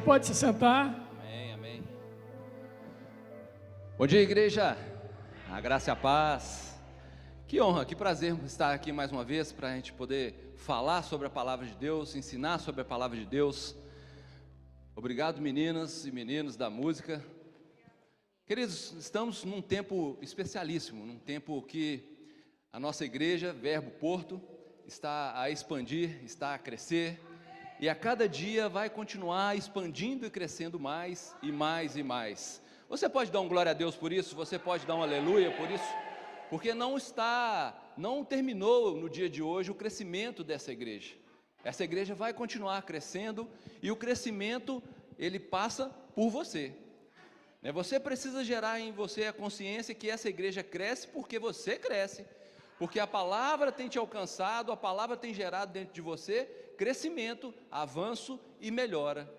pode se sentar. Amém, amém. Bom dia, igreja. A graça e a paz. Que honra, que prazer estar aqui mais uma vez para a gente poder falar sobre a palavra de Deus, ensinar sobre a palavra de Deus. Obrigado, meninas e meninos da música. Queridos, estamos num tempo especialíssimo, num tempo que a nossa igreja, Verbo Porto, está a expandir, está a crescer, e a cada dia vai continuar expandindo e crescendo mais e mais e mais. Você pode dar um glória a Deus por isso? Você pode dar um aleluia por isso? Porque não terminou no dia de hoje o crescimento dessa igreja. Essa igreja vai continuar crescendo, e o crescimento, ele passa por você. Você precisa gerar em você a consciência que essa igreja cresce porque você cresce, porque a palavra tem te alcançado, a palavra tem gerado dentro de você crescimento, avanço e melhora.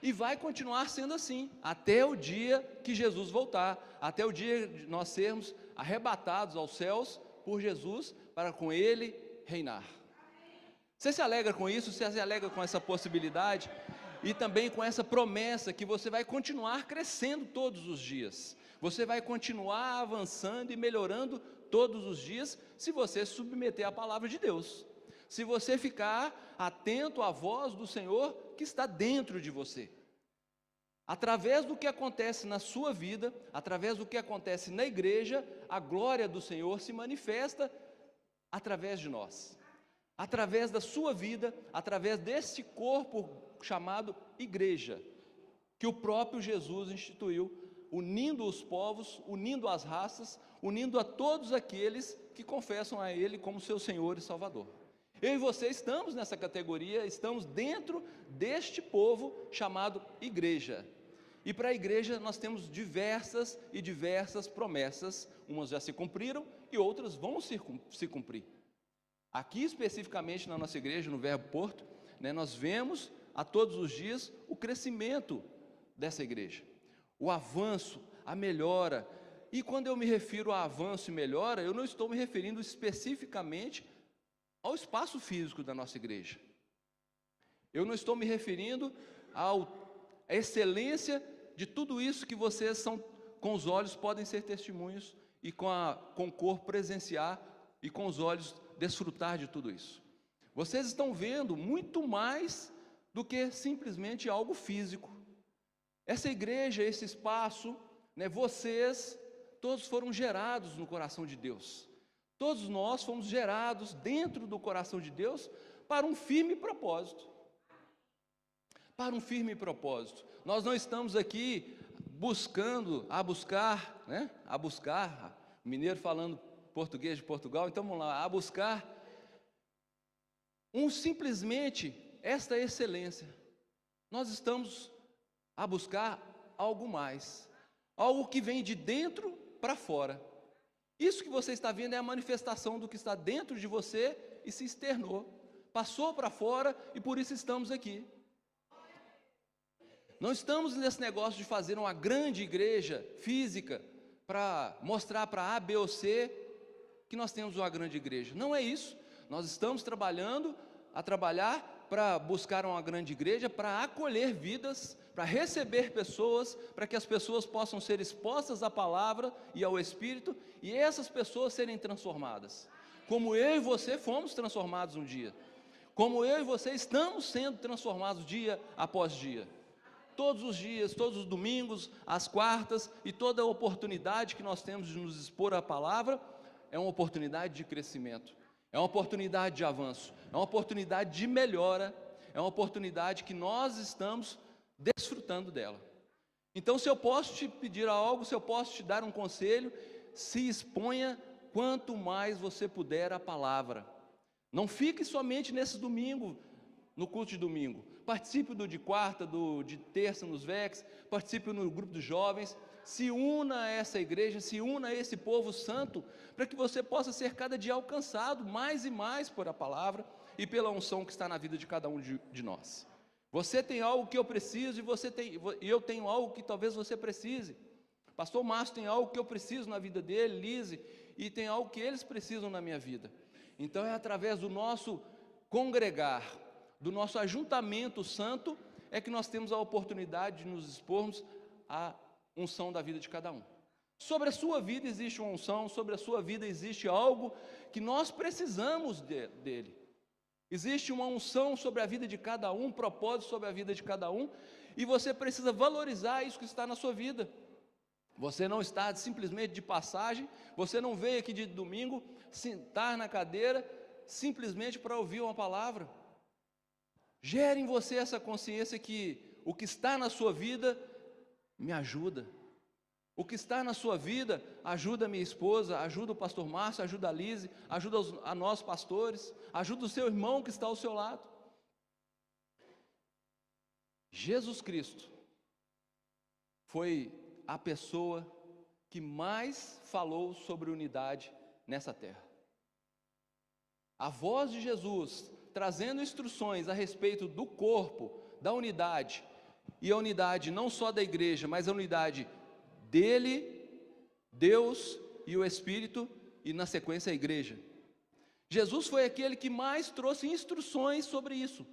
E vai continuar sendo assim, até o dia que Jesus voltar, até o dia de nós sermos arrebatados aos céus por Jesus, para com Ele reinar. Você se alegra com isso? Você se alegra com essa possibilidade? E também com essa promessa que você vai continuar crescendo todos os dias. Você vai continuar avançando e melhorando todos os dias, se você se submeter à palavra de Deus. Se você ficar atento à voz do Senhor que está dentro de você. Através do que acontece na sua vida, através do que acontece na igreja, a glória do Senhor se manifesta através de nós. Através da sua vida, através deste corpo chamado igreja, que o próprio Jesus instituiu, unindo os povos, unindo as raças, unindo a todos aqueles que confessam a Ele como seu Senhor e Salvador. Eu e você estamos nessa categoria, estamos dentro deste povo chamado igreja. E para a igreja nós temos diversas e diversas promessas, umas já se cumpriram e outras vão se cumprir. Aqui especificamente na nossa igreja, no Verbo Porto, nós vemos a todos os dias o crescimento dessa igreja, o avanço, a melhora. E quando eu me refiro a avanço e melhora, eu não estou me referindo especificamente ao espaço físico da nossa igreja. Eu não estou me referindo à excelência de tudo isso que vocês com os olhos podem ser testemunhos e com o corpo presenciar e com os olhos desfrutar de tudo isso. Vocês estão vendo muito mais do que simplesmente algo físico. Essa igreja, esse espaço, vocês todos foram gerados no coração de Deus. Todos nós fomos gerados dentro do coração de Deus para um firme propósito. Para um firme propósito. Nós não estamos aqui a buscar, mineiro falando português de Portugal, então vamos lá, a buscar simplesmente esta excelência. Nós estamos a buscar algo mais, algo que vem de dentro para fora. Isso que você está vendo é a manifestação do que está dentro de você e se externou, passou para fora, e por isso estamos aqui. Não estamos nesse negócio de fazer uma grande igreja física para mostrar para A, B ou C que nós temos uma grande igreja. Não é isso. Nós estamos trabalhar para buscar uma grande igreja, para acolher vidas, para receber pessoas, para que as pessoas possam ser expostas à palavra e ao Espírito, e essas pessoas serem transformadas, como eu e você fomos transformados um dia, como eu e você estamos sendo transformados dia após dia, todos os dias, todos os domingos, às quartas, e toda a oportunidade que nós temos de nos expor à palavra, é uma oportunidade de crescimento, é uma oportunidade de avanço, é uma oportunidade de melhora, é uma oportunidade que nós estamos desfrutando dela. Então, se eu posso te pedir algo, se eu posso te dar um conselho, se exponha quanto mais você puder à palavra. Não fique somente nesse domingo, no culto de domingo. Participe do de quarta, de terça nos VECs, participe no grupo dos jovens. Se una a essa igreja, se una a esse povo santo, para que você possa ser cada dia alcançado mais e mais por a palavra e pela unção que está na vida de cada um de nós. Você tem algo que eu preciso e eu tenho algo que talvez você precise. Pastor Márcio tem algo que eu preciso na vida dele, Lise, e tem algo que eles precisam na minha vida. Então é através do nosso congregar, do nosso ajuntamento santo, é que nós temos a oportunidade de nos expormos à unção da vida de cada um. Sobre a sua vida existe uma unção, sobre a sua vida existe algo que nós precisamos dele. Existe uma unção sobre a vida de cada um, um propósito sobre a vida de cada um, e você precisa valorizar isso que está na sua vida. Você não está simplesmente de passagem, você não veio aqui de domingo sentar na cadeira simplesmente para ouvir uma palavra. Gere em você essa consciência que o que está na sua vida me ajuda. O que está na sua vida ajuda a minha esposa, ajuda o pastor Márcio, ajuda a Lise, ajuda a nós pastores, ajuda o seu irmão que está ao seu lado. Jesus Cristo foi a pessoa que mais falou sobre unidade nessa terra. A voz de Jesus trazendo instruções a respeito do corpo, da unidade, e a unidade não só da igreja, mas a unidade dele, Deus e o Espírito, e na sequência a igreja. Jesus foi aquele que mais trouxe instruções sobre isso.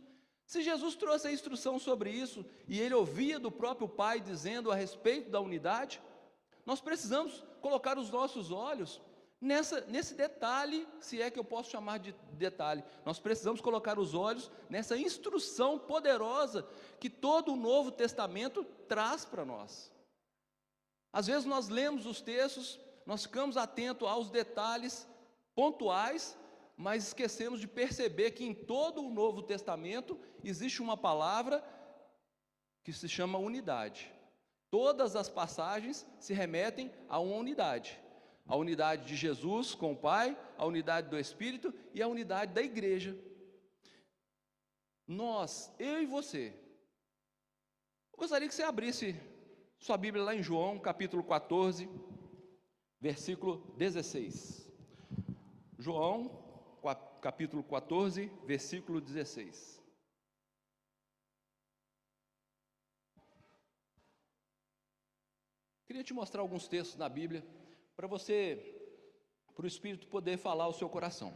Se Jesus trouxe a instrução sobre isso, e ele ouvia do próprio Pai dizendo a respeito da unidade, nós precisamos colocar os nossos olhos nesse detalhe, se é que eu posso chamar de detalhe. Nós precisamos colocar os olhos nessa instrução poderosa que todo o Novo Testamento traz para nós. Às vezes nós lemos os textos, nós ficamos atentos aos detalhes pontuais, mas esquecemos de perceber que em todo o Novo Testamento existe uma palavra que se chama unidade. Todas as passagens se remetem a uma unidade. A unidade de Jesus com o Pai, a unidade do Espírito e a unidade da igreja. Nós, eu e você, eu gostaria que você abrisse sua Bíblia lá em João, capítulo 14, versículo 16. João, capítulo 14, versículo 16. Queria te mostrar alguns textos na Bíblia, para o Espírito poder falar ao seu coração.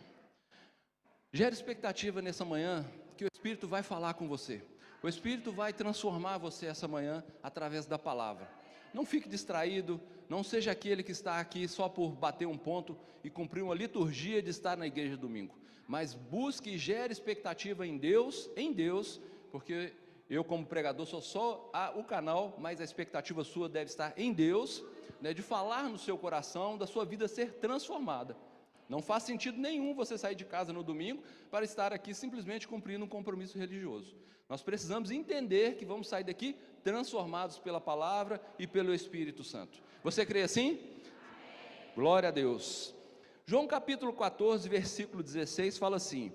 Gere expectativa nessa manhã, que o Espírito vai falar com você. O Espírito vai transformar você essa manhã, através da palavra. Não fique distraído, não seja aquele que está aqui só por bater um ponto e cumprir uma liturgia de estar na igreja domingo. Mas busque e gere expectativa em Deus, porque eu como pregador sou só o canal, mas a expectativa sua deve estar em Deus, né, de falar no seu coração, da sua vida ser transformada. Não faz sentido nenhum você sair de casa no domingo para estar aqui simplesmente cumprindo um compromisso religioso. Nós precisamos entender que vamos sair daqui transformados pela palavra e pelo Espírito Santo. Você crê assim? Amém. Glória a Deus. João capítulo 14, versículo 16 fala assim: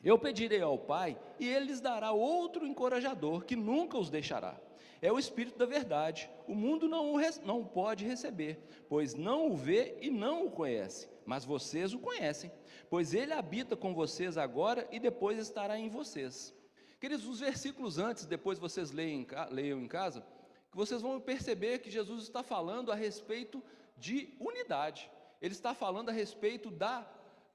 eu pedirei ao Pai e Ele lhes dará outro encorajador que nunca os deixará. É o Espírito da verdade. O mundo não o pode receber, pois não o vê e não o conhece, mas vocês o conhecem, pois Ele habita com vocês agora e depois estará em vocês. Queridos, os versículos antes, depois vocês leiam em casa, que vocês vão perceber que Jesus está falando a respeito de unidade. Ele está falando a respeito da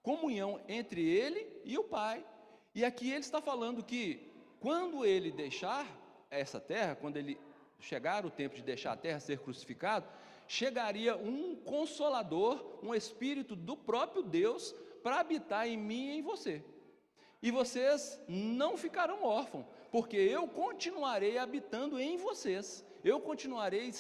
comunhão entre Ele e o Pai. E aqui Ele está falando que quando Ele deixar essa terra, quando Ele chegar o tempo de deixar a terra, ser crucificado, chegaria um Consolador, um Espírito do próprio Deus, para habitar em mim e em você. E vocês não ficarão órfãos, porque eu continuarei habitando em vocês, eu continuarei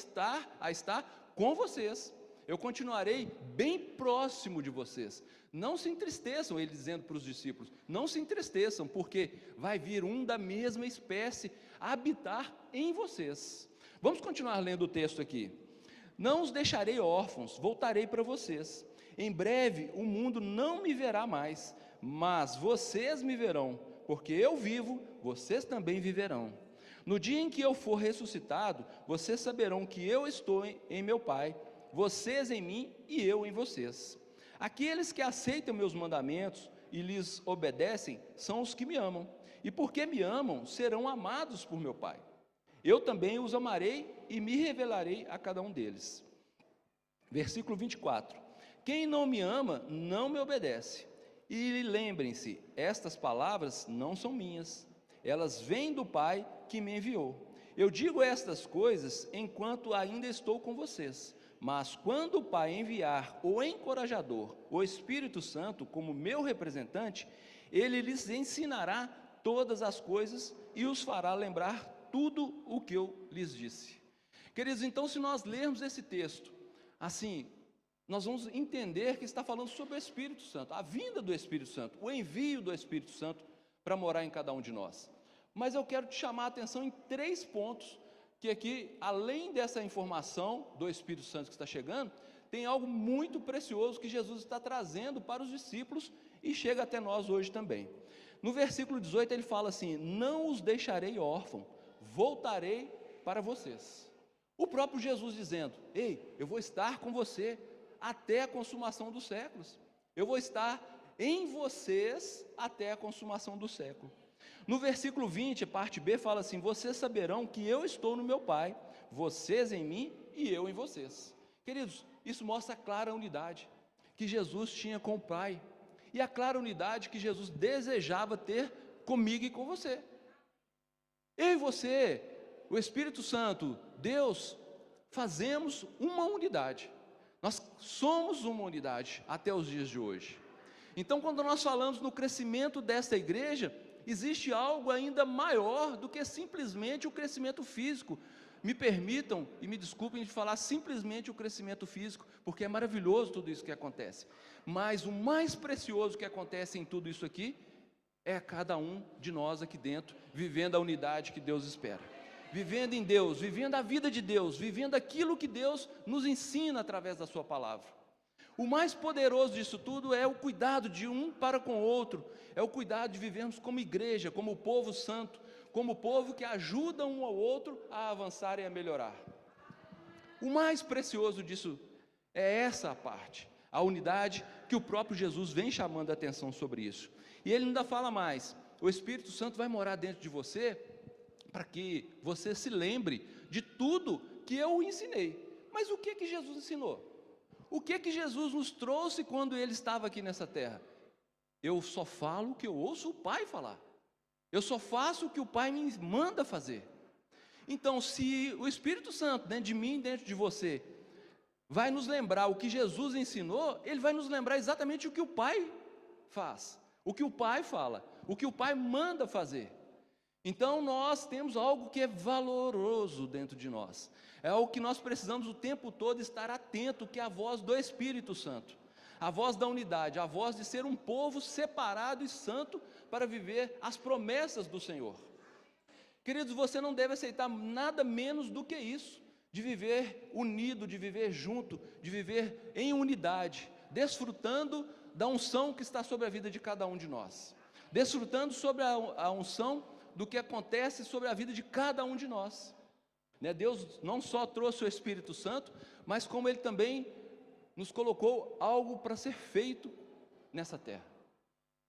a estar com vocês, eu continuarei bem próximo de vocês. Não se entristeçam, ele dizendo para os discípulos, não se entristeçam, porque vai vir um da mesma espécie habitar em vocês. Vamos continuar lendo o texto aqui. Não os deixarei órfãos, voltarei para vocês. Em breve o mundo não me verá mais, mas vocês me verão, porque eu vivo, vocês também viverão. No dia em que eu for ressuscitado, vocês saberão que eu estou em meu Pai, vocês em mim e eu em vocês. Aqueles que aceitam meus mandamentos e lhes obedecem são os que me amam, e porque me amam, serão amados por meu Pai. Eu também os amarei e me revelarei a cada um deles. Versículo 24. Quem não me ama, não me obedece. E lembrem-se, estas palavras não são minhas, elas vêm do Pai que me enviou. Eu digo estas coisas enquanto ainda estou com vocês, mas quando o Pai enviar o encorajador, o Espírito Santo, como meu representante, ele lhes ensinará todas as coisas e os fará lembrar tudo o que eu lhes disse. Queridos, então, se nós lermos esse texto, assim, nós vamos entender que está falando sobre o Espírito Santo, a vinda do Espírito Santo, o envio do Espírito Santo para morar em cada um de nós. Mas eu quero te chamar a atenção em 3 pontos, que aqui, além dessa informação do Espírito Santo que está chegando, tem algo muito precioso que Jesus está trazendo para os discípulos e chega até nós hoje também. No versículo 18 ele fala assim: não os deixarei órfãos, voltarei para vocês. O próprio Jesus dizendo: ei, eu vou estar com você até a consumação dos séculos, eu vou estar em vocês até a consumação do século. No versículo 20, parte B, fala assim: vocês saberão que eu estou no meu Pai, vocês em mim e eu em vocês. Queridos, isso mostra a clara unidade que Jesus tinha com o Pai, e a clara unidade que Jesus desejava ter comigo e com você. Eu e você, o Espírito Santo, Deus, fazemos uma unidade, nós somos uma unidade até os dias de hoje. Então, quando nós falamos no crescimento desta igreja, existe algo ainda maior do que simplesmente o crescimento físico. Me permitam e me desculpem de falar simplesmente o crescimento físico, porque é maravilhoso tudo isso que acontece, mas o mais precioso que acontece em tudo isso aqui é cada um de nós aqui dentro, vivendo a unidade que Deus espera, vivendo em Deus, vivendo a vida de Deus, vivendo aquilo que Deus nos ensina através da sua palavra. O mais poderoso disso tudo é o cuidado de um para com o outro, é o cuidado de vivermos como igreja, como povo santo, como povo que ajuda um ao outro a avançar e a melhorar. O mais precioso disso é essa parte, a unidade que o próprio Jesus vem chamando a atenção sobre isso. E ele ainda fala mais: o Espírito Santo vai morar dentro de você para que você se lembre de tudo que eu ensinei. Mas o que Jesus ensinou? O que Jesus nos trouxe quando ele estava aqui nessa terra? Eu só falo o que eu ouço o Pai falar, eu só faço o que o Pai me manda fazer. Então, se o Espírito Santo dentro de mim, dentro de você, vai nos lembrar o que Jesus ensinou, ele vai nos lembrar exatamente o que o Pai faz, o que o Pai fala, o que o Pai manda fazer. Então nós temos algo que é valoroso dentro de nós, é algo que nós precisamos o tempo todo estar atento, que é a voz do Espírito Santo, a voz da unidade, a voz de ser um povo separado e santo para viver as promessas do Senhor. Queridos, você não deve aceitar nada menos do que isso, de viver unido, de viver junto, de viver em unidade, desfrutando da unção que está sobre a vida de cada um de nós, desfrutando sobre a unção do que acontece sobre a vida de cada um de nós. Deus não só trouxe o Espírito Santo, mas como Ele também nos colocou algo para ser feito nessa terra.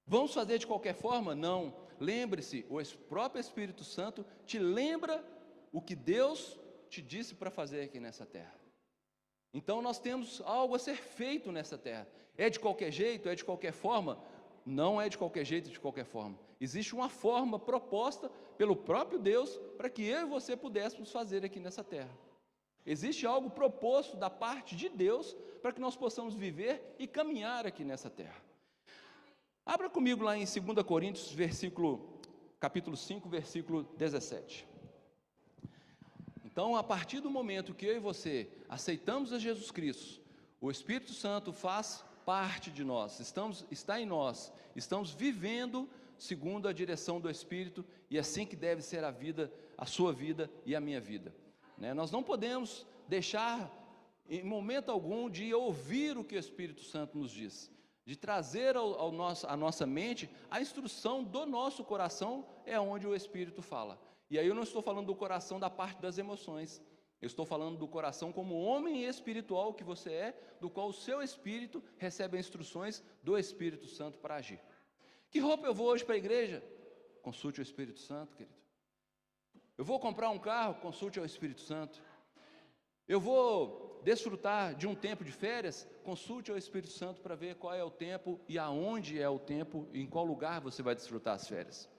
Vamos fazer de qualquer forma? Não. Lembre-se, o próprio Espírito Santo te lembra o que Deus te disse para fazer aqui nessa terra. Então nós temos algo a ser feito nessa terra. É de qualquer jeito? É de qualquer forma? Não é de qualquer jeito, de qualquer forma. Existe uma forma proposta pelo próprio Deus para que eu e você pudéssemos fazer aqui nessa terra. Existe algo proposto da parte de Deus para que nós possamos viver e caminhar aqui nessa terra. Abra comigo lá em 2 Coríntios, capítulo 5, versículo 17. Então, a partir do momento que eu e você aceitamos a Jesus Cristo, o Espírito Santo faz parte de nós, está em nós, estamos vivendo segundo a direção do Espírito, e assim que deve ser a sua vida e a minha vida. Nós não podemos deixar em momento algum de ouvir o que o Espírito Santo nos diz, de trazer à nossa mente a instrução do nosso coração, é onde o Espírito fala. E aí eu não estou falando do coração da parte das emoções, eu estou falando do coração como homem espiritual que você é, do qual o seu espírito recebe instruções do Espírito Santo para agir. Que roupa eu vou hoje para a igreja? Consulte o Espírito Santo, querido. Eu vou comprar um carro? Consulte o Espírito Santo. Eu vou desfrutar de um tempo de férias? Consulte o Espírito Santo para ver qual é o tempo e aonde é o tempo, e em qual lugar você vai desfrutar as férias.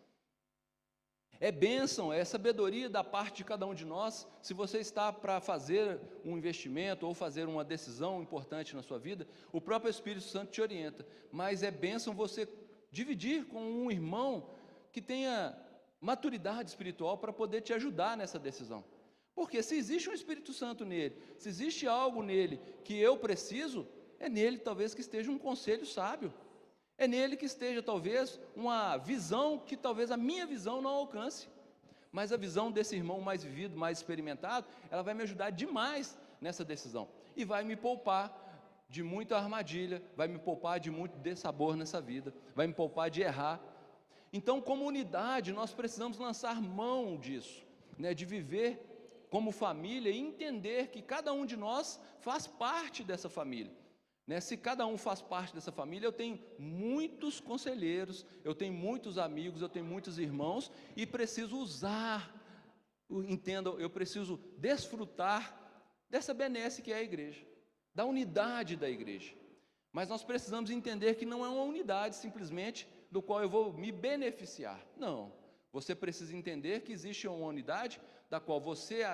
É bênção, é sabedoria da parte de cada um de nós. Se você está para fazer um investimento ou fazer uma decisão importante na sua vida, o próprio Espírito Santo te orienta. Mas é bênção você dividir com um irmão que tenha maturidade espiritual para poder te ajudar nessa decisão. Porque se existe um Espírito Santo nele, se existe algo nele que eu preciso, é nele talvez que esteja um conselho sábio. É nele que esteja talvez uma visão que talvez a minha visão não alcance. Mas a visão desse irmão mais vivido, mais experimentado, ela vai me ajudar demais nessa decisão. E vai me poupar de muita armadilha, vai me poupar de muito dessabor nessa vida, vai me poupar de errar. Então, como unidade, nós precisamos lançar mão disso, né, de viver como família e entender que cada um de nós faz parte dessa família. Se cada um faz parte dessa família, eu tenho muitos conselheiros, eu tenho muitos amigos, eu tenho muitos irmãos e preciso usar, entendam, eu preciso desfrutar dessa benesse que é a igreja, da unidade da igreja. Mas nós precisamos entender que não é uma unidade simplesmente do qual eu vou me beneficiar. Não, você precisa entender que existe uma unidade da qual você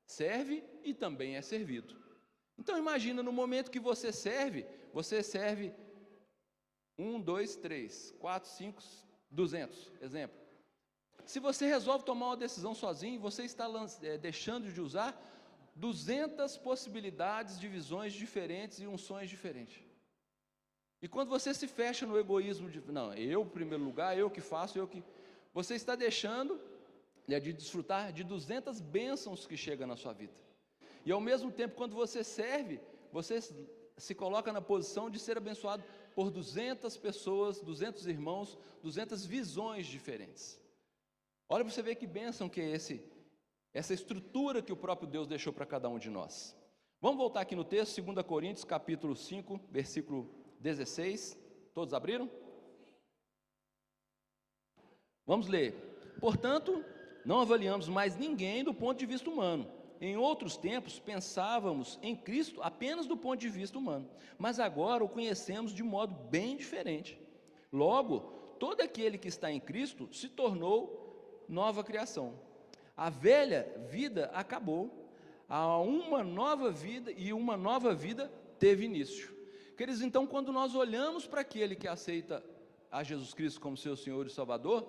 serve e também é servido. Então imagina, no momento que você serve 1, 2, 3, 4, 5, 200, exemplo. Se você resolve tomar uma decisão sozinho, você está deixando de usar 200 possibilidades de visões diferentes e unções diferentes. E quando você se fecha no egoísmo de, não, eu em primeiro lugar, eu que faço, você está deixando de desfrutar de 200 bênçãos que chegam na sua vida. E ao mesmo tempo, quando você serve, você se coloca na posição de ser abençoado por 200 pessoas, 200 irmãos, 200 visões diferentes. Olha para você ver que bênção que é essa estrutura que o próprio Deus deixou para cada um de nós. Vamos voltar aqui no texto, 2 Coríntios, capítulo 5, versículo 16. Todos abriram? Vamos ler. Portanto, não avaliamos mais ninguém do ponto de vista humano. Em outros tempos, pensávamos em Cristo apenas do ponto de vista humano, mas agora o conhecemos de modo bem diferente. Logo, todo aquele que está em Cristo se tornou nova criação. A velha vida acabou, há uma nova vida e uma nova vida teve início. Queridos, então, quando nós olhamos para aquele que aceita a Jesus Cristo como seu Senhor e Salvador,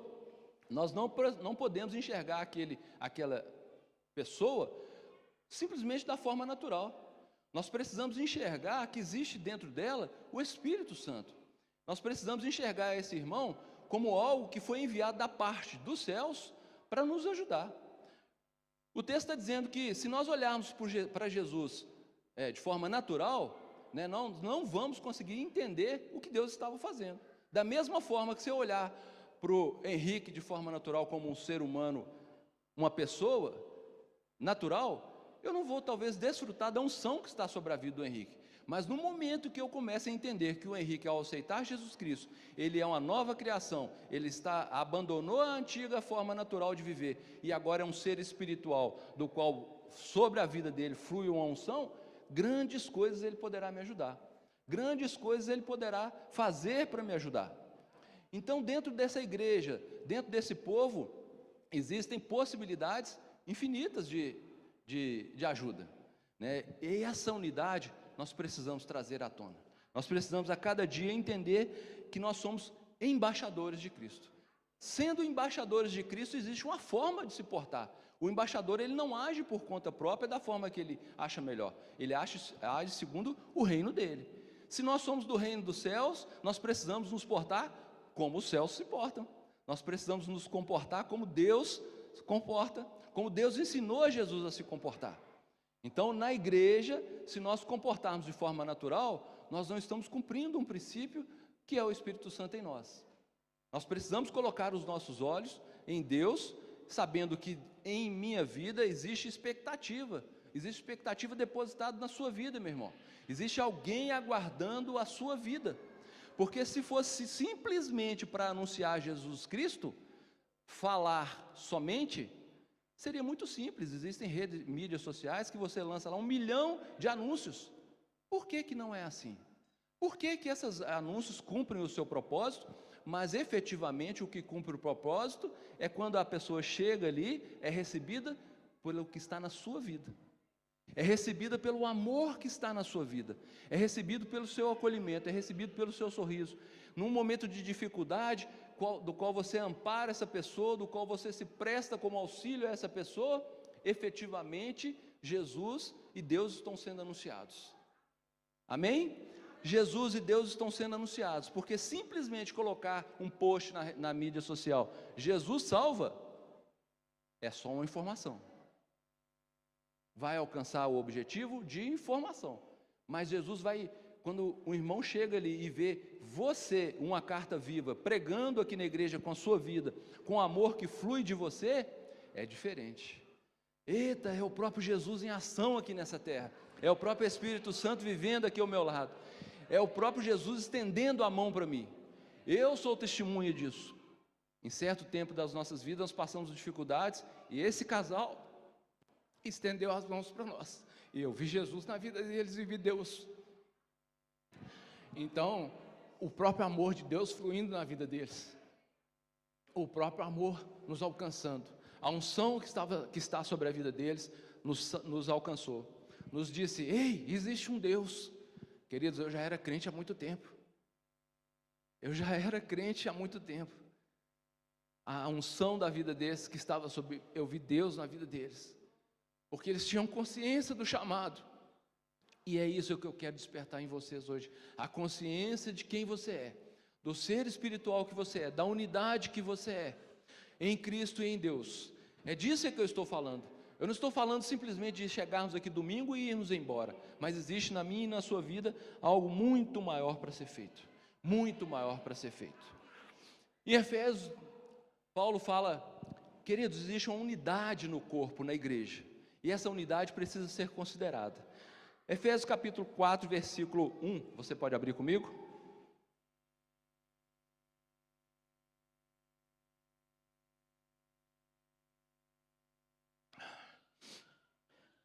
nós não podemos enxergar aquela pessoa simplesmente da forma natural. Nós precisamos enxergar que existe dentro dela o Espírito Santo. Nós precisamos enxergar esse irmão como algo que foi enviado da parte dos céus para nos ajudar. O texto está dizendo que se nós olharmos para Jesus de forma natural, não vamos conseguir entender o que Deus estava fazendo. Da mesma forma que se eu olhar para o Henrique de forma natural como um ser humano, uma pessoa natural, eu não vou talvez desfrutar da unção que está sobre a vida do Henrique. Mas no momento que eu começo a entender que o Henrique, ao aceitar Jesus Cristo, ele é uma nova criação, ele abandonou a antiga forma natural de viver, e agora é um ser espiritual, do qual sobre a vida dele flui uma unção, grandes coisas ele poderá me ajudar, grandes coisas ele poderá fazer para me ajudar. Então, dentro dessa igreja, dentro desse povo, existem possibilidades infinitas de ajuda, E essa unidade nós precisamos trazer à tona. Nós precisamos a cada dia entender que nós somos embaixadores de Cristo. Sendo embaixadores de Cristo, existe uma forma de se portar. O embaixador, ele não age por conta própria da forma que ele acha melhor. Ele age segundo o reino dele. Se nós somos do reino dos céus, nós precisamos nos portar como os céus se portam. Nós precisamos nos comportar como Deus se comporta, como Deus ensinou a Jesus a se comportar. Então, na igreja, se nós comportarmos de forma natural, nós não estamos cumprindo um princípio que é o Espírito Santo em nós. Nós precisamos colocar os nossos olhos em Deus, sabendo que em minha vida existe expectativa depositada na sua vida, meu irmão. Existe alguém aguardando a sua vida, porque se fosse simplesmente para anunciar Jesus Cristo, falar somente, seria muito simples. Existem mídias sociais que você lança lá 1 milhão de anúncios. Por que não é assim? Por que esses anúncios cumprem o seu propósito, mas efetivamente o que cumpre o propósito é quando a pessoa chega ali, é recebida pelo que está na sua vida, é recebida pelo amor que está na sua vida, é recebido pelo seu acolhimento, é recebido pelo seu sorriso, num momento de dificuldade, do qual você ampara essa pessoa, do qual você se presta como auxílio a essa pessoa, efetivamente Jesus e Deus estão sendo anunciados. Amém? Jesus e Deus estão sendo anunciados, porque simplesmente colocar um post na mídia social, Jesus salva, é só uma informação. Vai alcançar o objetivo de informação, mas Jesus vai, quando o irmão chega ali e vê você, uma carta viva, pregando aqui na igreja com a sua vida, com o amor que flui de você, é diferente. Eita, é o próprio Jesus em ação aqui nessa terra, é o próprio Espírito Santo vivendo aqui ao meu lado, é o próprio Jesus estendendo a mão para mim. Eu sou testemunha disso. Em certo tempo das nossas vidas nós passamos dificuldades, e esse casal estendeu as mãos para nós, e eu vi Jesus na vida deles e vi Deus. Então, o próprio amor de Deus fluindo na vida deles, o próprio amor nos alcançando, a unção que está sobre a vida deles nos alcançou, nos disse: ei, existe um Deus. Queridos, eu já era crente há muito tempo, a unção da vida deles que estava sobre, eu vi Deus na vida deles, porque eles tinham consciência do chamado, e é isso que eu quero despertar em vocês hoje, a consciência de quem você é, do ser espiritual que você é, da unidade que você é, em Cristo e em Deus. É disso que eu estou falando. Eu não estou falando simplesmente de chegarmos aqui domingo e irmos embora, mas existe na minha e na sua vida algo muito maior para ser feito, muito maior para ser feito. Em Efésios, Paulo fala, queridos, existe uma unidade no corpo, na igreja, e essa unidade precisa ser considerada. Efésios capítulo 4, versículo 1, você pode abrir comigo?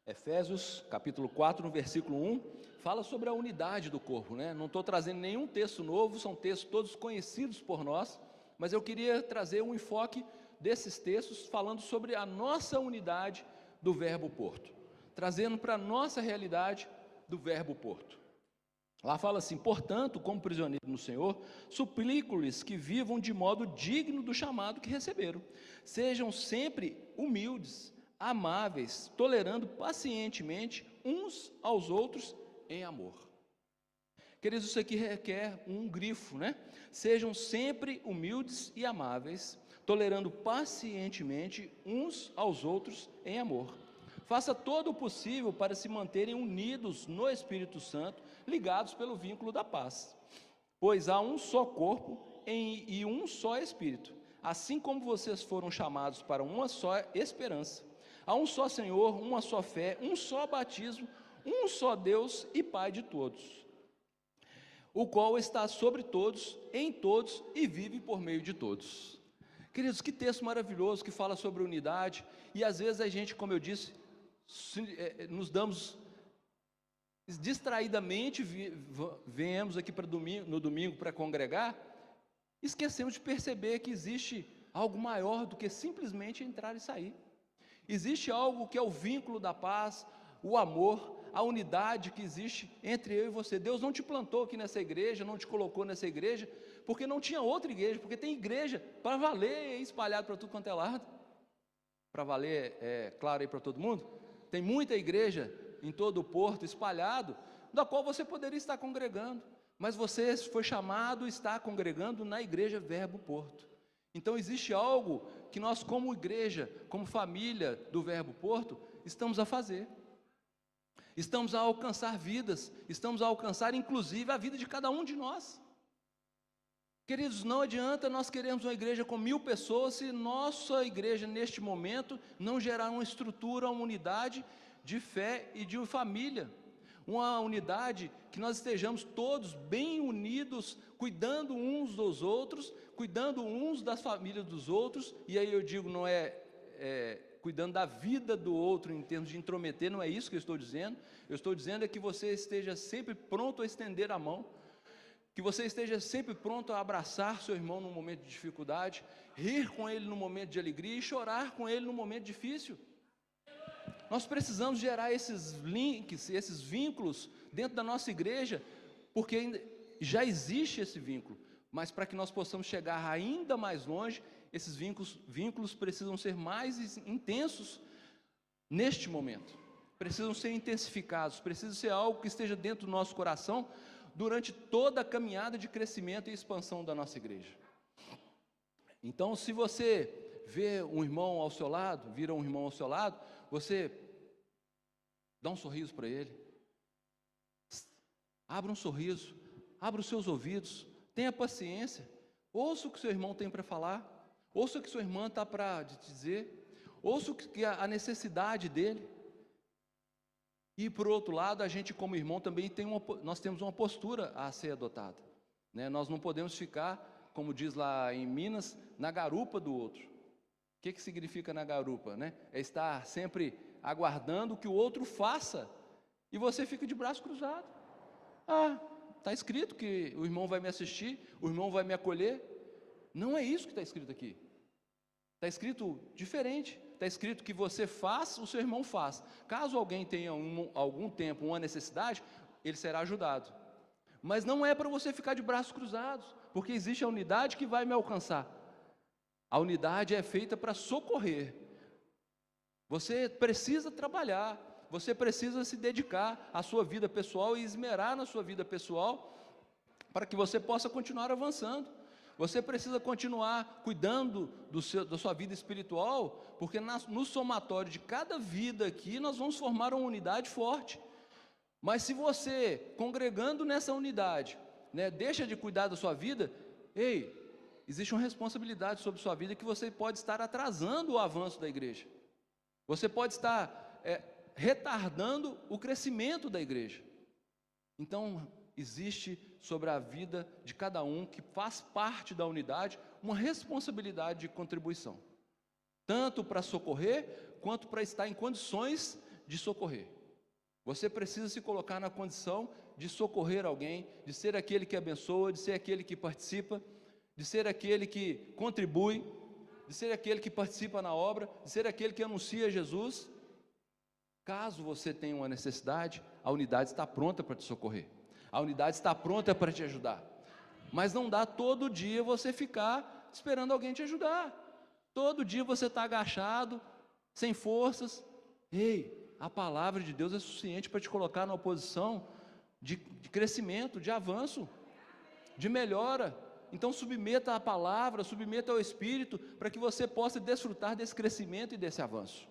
Efésios capítulo 4, no versículo 1, fala sobre a unidade do corpo, né? Não estou trazendo nenhum texto novo, são textos todos conhecidos por nós, mas eu queria trazer um enfoque desses textos, falando sobre a nossa unidade do verbo porto, trazendo para a nossa realidade do verbo porto. Lá fala assim: portanto, como prisioneiro no Senhor, suplico-lhes que vivam de modo digno do chamado que receberam, sejam sempre humildes, amáveis, tolerando pacientemente uns aos outros em amor. Queridos, isso aqui requer um grifo, né? Sejam sempre humildes e amáveis, tolerando pacientemente uns aos outros em amor. Faça todo o possível para se manterem unidos no Espírito Santo, ligados pelo vínculo da paz. Pois há um só corpo e um só Espírito, assim como vocês foram chamados para uma só esperança. Há um só Senhor, uma só fé, um só batismo, um só Deus e Pai de todos, o qual está sobre todos, em todos e vive por meio de todos. Queridos, que texto maravilhoso que fala sobre unidade, e às vezes a gente, como eu disse, nos damos distraidamente, viemos aqui no domingo para congregar, esquecemos de perceber que existe algo maior do que simplesmente entrar e sair. Existe algo que é o vínculo da paz, o amor, a unidade que existe entre eu e você. Deus não te plantou aqui nessa igreja, não te colocou nessa igreja, porque não tinha outra igreja, porque tem igreja para valer espalhado para tudo quanto é lado. Para valer, claro aí para todo mundo, tem muita igreja em todo o Porto espalhado, da qual você poderia estar congregando, mas você foi chamado a estar congregando na igreja Verbo Porto. Então existe algo que nós, como igreja, como família do Verbo Porto, estamos a fazer. Estamos a alcançar vidas, estamos a alcançar inclusive a vida de cada um de nós. Queridos, não adianta nós queremos uma igreja com 1000 pessoas, se nossa igreja neste momento não gerar uma estrutura, uma unidade de fé e de família. Uma unidade que nós estejamos todos bem unidos, cuidando uns dos outros, cuidando uns das famílias dos outros, e aí eu digo, não cuidando da vida do outro em termos de intrometer, não é isso que eu estou dizendo é que você esteja sempre pronto a estender a mão. que você esteja sempre pronto a abraçar seu irmão no momento de dificuldade, rir com ele no momento de alegria e chorar com ele no momento difícil. Nós precisamos gerar esses links, esses vínculos dentro da nossa igreja, porque ainda já existe esse vínculo, mas para que nós possamos chegar ainda mais longe, esses vínculos precisam ser mais intensos neste momento, precisam ser intensificados, precisa ser algo que esteja dentro do nosso coração durante toda a caminhada de crescimento e expansão da nossa igreja. Então, se você vê um irmão ao seu lado, vira um irmão ao seu lado, você dá um sorriso para ele, abra um sorriso, abra os seus ouvidos, tenha paciência, ouça o que seu irmão tem para falar, ouça o que sua irmã está para te dizer, ouça a necessidade dele. E por outro lado, a gente como irmão também nós temos uma postura a ser adotada, né? Nós não podemos ficar, como diz lá em Minas, na garupa do outro. O que significa na garupa, né? É estar sempre aguardando que o outro faça, e você fica de braço cruzado. Está escrito que o irmão vai me assistir, o irmão vai me acolher. Não é isso que está escrito aqui. Está escrito diferente. Está escrito que você faz, o seu irmão faz. Caso alguém tenha algum tempo uma necessidade, ele será ajudado. Mas não é para você ficar de braços cruzados, porque existe a unidade que vai me alcançar. A unidade é feita para socorrer. Você precisa trabalhar, você precisa se dedicar à sua vida pessoal e esmerar na sua vida pessoal para que você possa continuar avançando. Você precisa continuar cuidando da sua vida espiritual, porque no somatório de cada vida aqui, nós vamos formar uma unidade forte. Mas se você, congregando nessa unidade, né, deixa de cuidar da sua vida, existe uma responsabilidade sobre sua vida que você pode estar atrasando o avanço da igreja. Você pode estar retardando o crescimento da igreja. Então, existe sobre a vida de cada um que faz parte da unidade uma responsabilidade de contribuição, tanto para socorrer quanto para estar em condições de socorrer. Você precisa se colocar na condição de socorrer alguém, de ser aquele que abençoa, de ser aquele que participa, de ser aquele que contribui, de ser aquele que participa na obra, de ser aquele que anuncia Jesus. Caso você tenha uma necessidade, a unidade está pronta para te socorrer. A unidade está pronta para te ajudar. Mas não dá todo dia você ficar esperando alguém te ajudar. Todo dia você está agachado, sem forças. A palavra de Deus é suficiente para te colocar numa posição de crescimento, de avanço, de melhora. Então submeta a palavra, submeta ao Espírito, para que você possa desfrutar desse crescimento e desse avanço.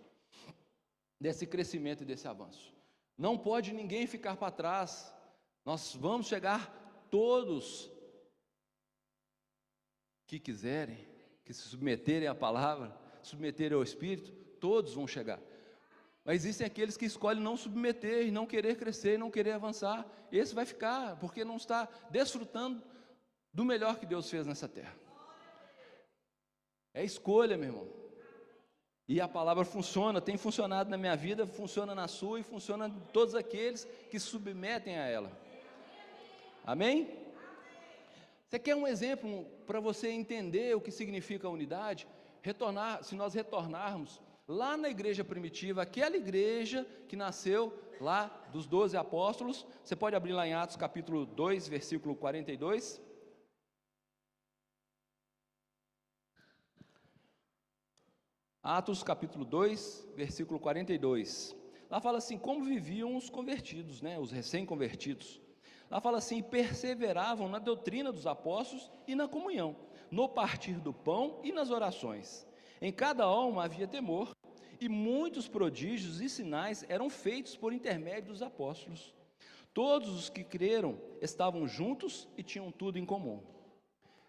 Desse crescimento e desse avanço. Não pode ninguém ficar para trás. Nós vamos chegar todos que quiserem, que se submeterem à palavra, submeterem ao Espírito, todos vão chegar. Mas existem aqueles que escolhem não submeter, e não querer crescer, e não querer avançar. Esse vai ficar, porque não está desfrutando do melhor que Deus fez nessa terra. É escolha, meu irmão. E a palavra funciona, tem funcionado na minha vida, funciona na sua e funciona em todos aqueles que se submetem a ela. Amém? Você quer um exemplo para você entender o que significa a unidade? Se nós retornarmos lá na igreja primitiva, aquela igreja que nasceu lá dos 12 apóstolos, você pode abrir lá em Atos capítulo 2, versículo 42. Atos capítulo 2, versículo 42. Lá fala assim, como viviam os convertidos, né, os recém-convertidos. Lá fala assim, perseveravam na doutrina dos apóstolos e na comunhão, no partir do pão e nas orações. Em cada alma havia temor, e muitos prodígios e sinais eram feitos por intermédio dos apóstolos. Todos os que creram estavam juntos e tinham tudo em comum.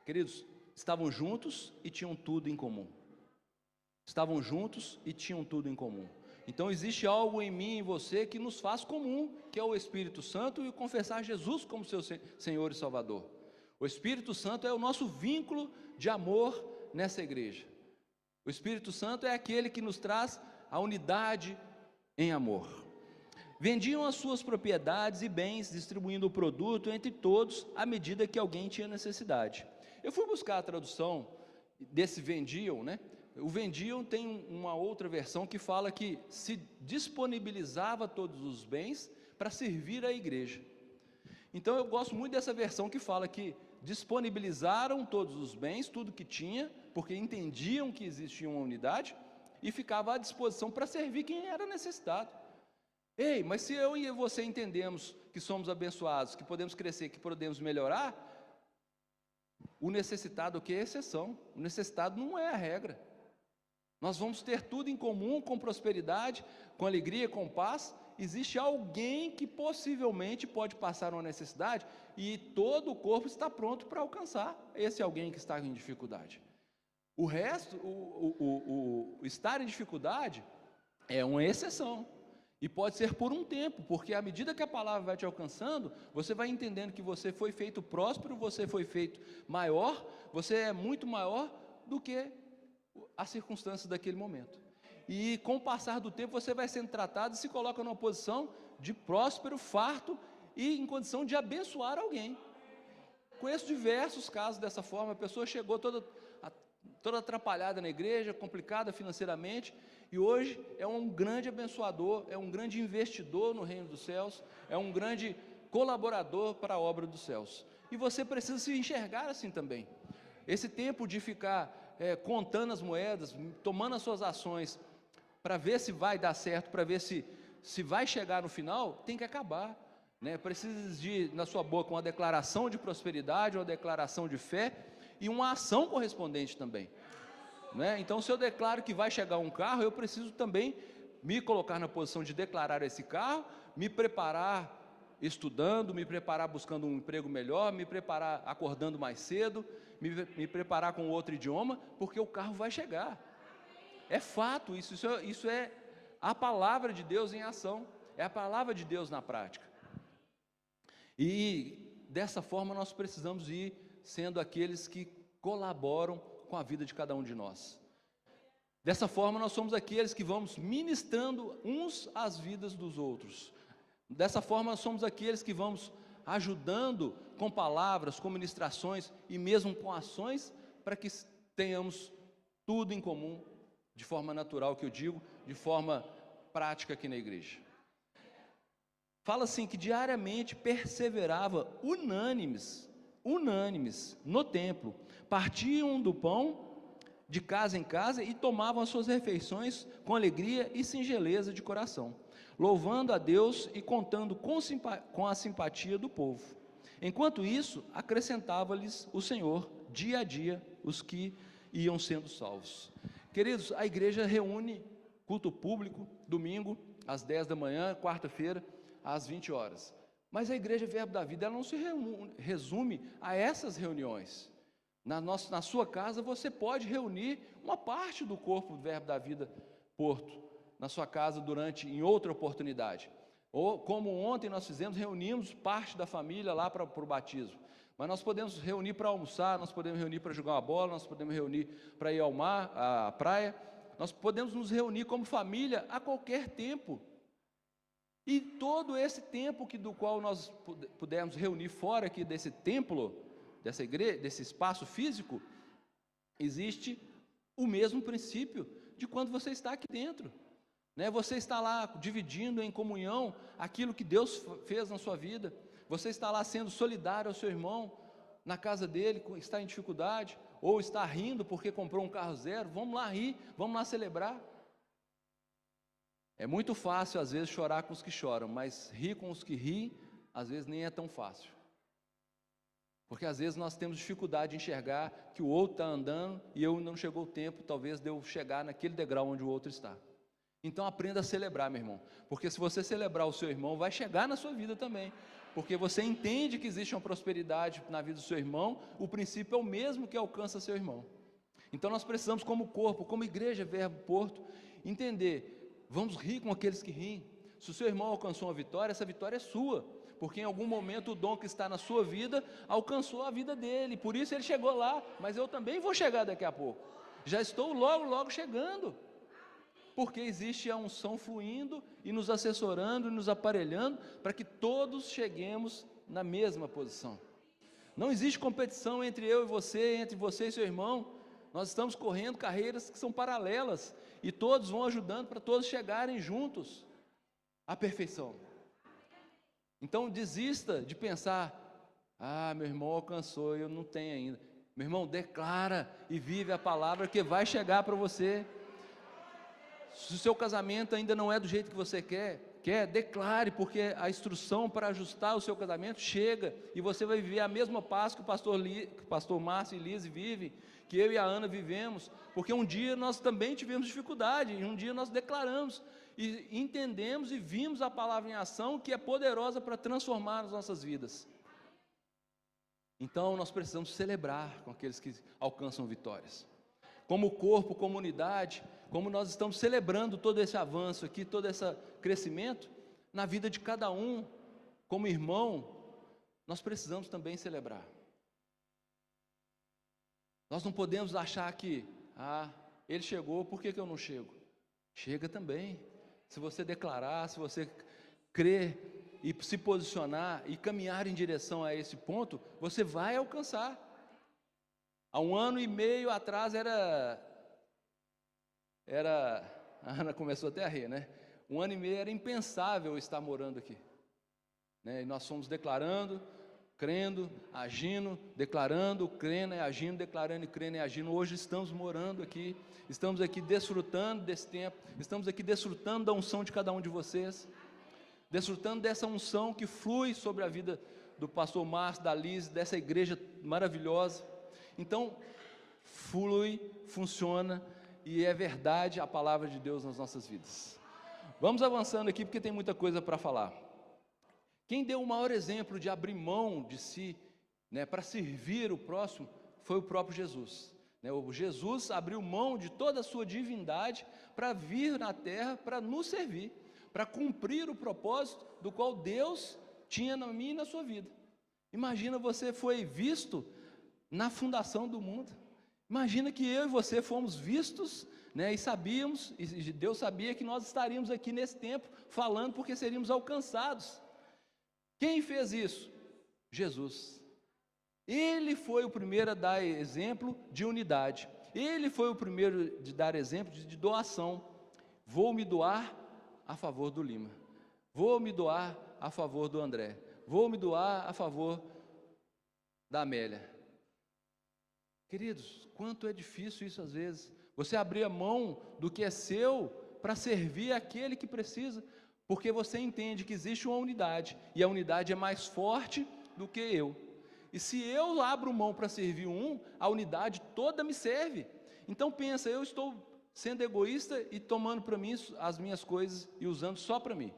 Queridos, estavam juntos e tinham tudo em comum. Estavam juntos e tinham tudo em comum. Então existe algo em mim e em você que nos faz comum, que é o Espírito Santo e confessar Jesus como seu Senhor e Salvador. O Espírito Santo é o nosso vínculo de amor nessa igreja. O Espírito Santo é aquele que nos traz a unidade em amor. Vendiam as suas propriedades e bens, distribuindo o produto entre todos, à medida que alguém tinha necessidade. Eu fui buscar a tradução desse vendiam, né? O vendiam tem uma outra versão que fala que se disponibilizava todos os bens para servir a igreja. Então eu gosto muito dessa versão que fala que disponibilizaram todos os bens, tudo que tinha, porque entendiam que existia uma unidade, e ficava à disposição para servir quem era necessitado. Ei, mas se eu e você entendemos que somos abençoados, que podemos crescer, que podemos melhorar, o necessitado, o que é exceção? O necessitado não é a regra. Nós vamos ter tudo em comum, com prosperidade, com alegria, com paz. Existe alguém que possivelmente pode passar uma necessidade e todo o corpo está pronto para alcançar esse alguém que está em dificuldade. O resto, o estar em dificuldade é uma exceção. E pode ser por um tempo, porque à medida que a palavra vai te alcançando, você vai entendendo que você foi feito próspero, você foi feito maior, você é muito maior do que as circunstâncias daquele momento. E com o passar do tempo, você vai sendo tratado e se coloca numa posição de próspero, farto e em condição de abençoar alguém. Conheço diversos casos dessa forma. A pessoa chegou toda atrapalhada na igreja, complicada financeiramente, e hoje é um grande abençoador, é um grande investidor no reino dos céus, é um grande colaborador para a obra dos céus. E você precisa se enxergar assim também. Esse tempo de ficar contando as moedas, tomando as suas ações, para ver se vai dar certo, para ver se vai chegar no final, tem que acabar. Precisa de, na sua boca, uma declaração de prosperidade, uma declaração de fé, e uma ação correspondente também. Então, se eu declaro que vai chegar um carro, eu preciso também me colocar na posição de declarar esse carro, me preparar estudando, me preparar buscando um emprego melhor, me preparar acordando mais cedo, me preparar com outro idioma, porque o carro vai chegar. É fato, isso é a palavra de Deus em ação, é a palavra de Deus na prática. E dessa forma nós precisamos ir sendo aqueles que colaboram com a vida de cada um de nós. Dessa forma nós somos aqueles que vamos ministrando uns às vidas dos outros. Dessa forma nós somos aqueles que vamos ajudando com palavras, com ministrações e mesmo com ações, para que tenhamos tudo em comum, de forma natural, que eu digo, de forma prática aqui na igreja. Fala assim, que diariamente perseverava unânimes no templo, partiam do pão de casa em casa e tomavam as suas refeições com alegria e singeleza de coração, louvando a Deus e contando com a simpatia do povo. Enquanto isso, acrescentava-lhes o Senhor, dia a dia, os que iam sendo salvos. Queridos, a igreja reúne culto público, domingo, às 10 da manhã, quarta-feira, às 20 horas. Mas a igreja Verbo da Vida, ela não se resume a essas reuniões. Na sua casa, você pode reunir uma parte do corpo do Verbo da Vida Porto, na sua casa em outra oportunidade. Ou como ontem nós reunimos parte da família lá para o batismo. Mas nós podemos reunir para almoçar, nós podemos reunir para jogar uma bola, nós podemos reunir para ir ao mar, à praia. Nós podemos nos reunir como família a qualquer tempo. E todo esse tempo do qual nós pudermos reunir fora aqui desse templo, dessa igreja, desse espaço físico, existe o mesmo princípio de quando você está aqui dentro. Você está lá dividindo em comunhão aquilo que Deus fez na sua vida. Você está lá sendo solidário ao seu irmão, na casa dele, está em dificuldade, ou está rindo porque comprou um carro zero. Vamos lá rir, vamos lá celebrar. É muito fácil, às vezes, chorar com os que choram, mas rir com os que riem, às vezes, nem é tão fácil. Porque, às vezes, nós temos dificuldade de enxergar que o outro está andando e não chegou o tempo, talvez, de eu chegar naquele degrau onde o outro está. Então, aprenda a celebrar, meu irmão. Porque se você celebrar o seu irmão, vai chegar na sua vida também. Porque você entende que existe uma prosperidade na vida do seu irmão, o princípio é o mesmo que alcança seu irmão. Então, nós precisamos, como corpo, como igreja Verbo Porto, entender... Vamos rir com aqueles que riem. Se o seu irmão alcançou uma vitória, essa vitória é sua, porque em algum momento o dom que está na sua vida alcançou a vida dele, por isso ele chegou lá, mas eu também vou chegar daqui a pouco. Já estou logo chegando. Porque existe a unção fluindo e nos assessorando e nos aparelhando para que todos cheguemos na mesma posição. Não existe competição entre eu e você, entre você e seu irmão. Nós estamos correndo carreiras que são paralelas e todos vão ajudando para todos chegarem juntos à perfeição. Então desista de pensar: meu irmão alcançou, eu não tenho ainda. Meu irmão, declara e vive a palavra que vai chegar para você. Se o seu casamento ainda não é do jeito que você quer, declare, porque a instrução para ajustar o seu casamento chega, e você vai viver a mesma paz que o pastor Márcio e Lise vivem, que eu e a Ana vivemos, porque um dia nós também tivemos dificuldade, e um dia nós declaramos, e entendemos e vimos a palavra em ação, que é poderosa para transformar as nossas vidas. Então nós precisamos celebrar com aqueles que alcançam vitórias. Como corpo, comunidade, como nós estamos celebrando todo esse avanço aqui, todo esse crescimento, na vida de cada um, como irmão, nós precisamos também celebrar. Nós não podemos achar que, ele chegou, por que eu não chego? Chega também. Se você declarar, se você crer e se posicionar e caminhar em direção a esse ponto, você vai alcançar. Há 1 ano e meio atrás a Ana começou até a rir, né? 1 ano e meio era impensável estar morando aqui, né? E nós fomos declarando, crendo, agindo, declarando, crendo e agindo, declarando e crendo e agindo. Hoje estamos morando aqui, estamos aqui desfrutando desse tempo, estamos aqui desfrutando da unção de cada um de vocês, desfrutando dessa unção que flui sobre a vida do pastor Márcio, da Liz, dessa igreja maravilhosa. Então, flui, funciona, e é verdade a palavra de Deus nas nossas vidas. Vamos avançando aqui, porque tem muita coisa para falar. Quem deu o maior exemplo de abrir mão de si, né, para servir o próximo, foi o próprio Jesus. O Jesus abriu mão de toda a sua divindade para vir na terra, para nos servir, para cumprir o propósito do qual Deus tinha na minha e na sua vida. Imagina, você foi visto na fundação do mundo. Imagina que eu e você fomos vistos, né, e sabíamos, e Deus sabia que nós estaríamos aqui nesse tempo falando, porque seríamos alcançados. Quem fez isso? Jesus. Ele foi o primeiro a dar exemplo de unidade. Ele foi o primeiro de dar exemplo de doação. Vou me doar a favor do Lima. Vou me doar a favor do André. Vou me doar a favor da Amélia. Queridos, quanto é difícil isso às vezes. Você abrir a mão do que é seu para servir aquele que precisa, porque você entende que existe uma unidade, e a unidade é mais forte do que eu. E se eu abro mão para servir a unidade toda me serve. Então pensa, eu estou sendo egoísta e tomando para mim as minhas coisas e usando só para mim.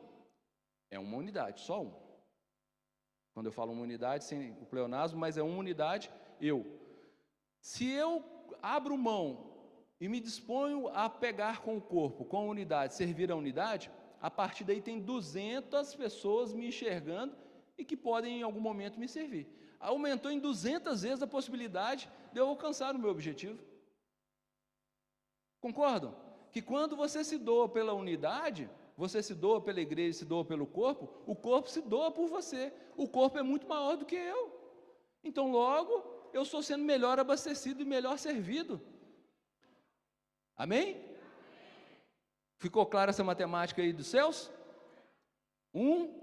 É uma unidade, só um. Quando eu falo uma unidade, sem o pleonasmo, mas é uma unidade, eu. Se eu abro mão e me disponho a pegar com o corpo, com a unidade, servir a unidade, a partir daí tem 200 pessoas me enxergando e que podem em algum momento me servir. Aumentou em 200 vezes a possibilidade de eu alcançar o meu objetivo. Concordam? Que quando você se doa pela unidade, você se doa pela igreja, se doa pelo corpo, o corpo se doa por você. O corpo é muito maior do que eu. Então logo, eu estou sendo melhor abastecido e melhor servido. Amém? Ficou clara essa matemática aí dos céus? 1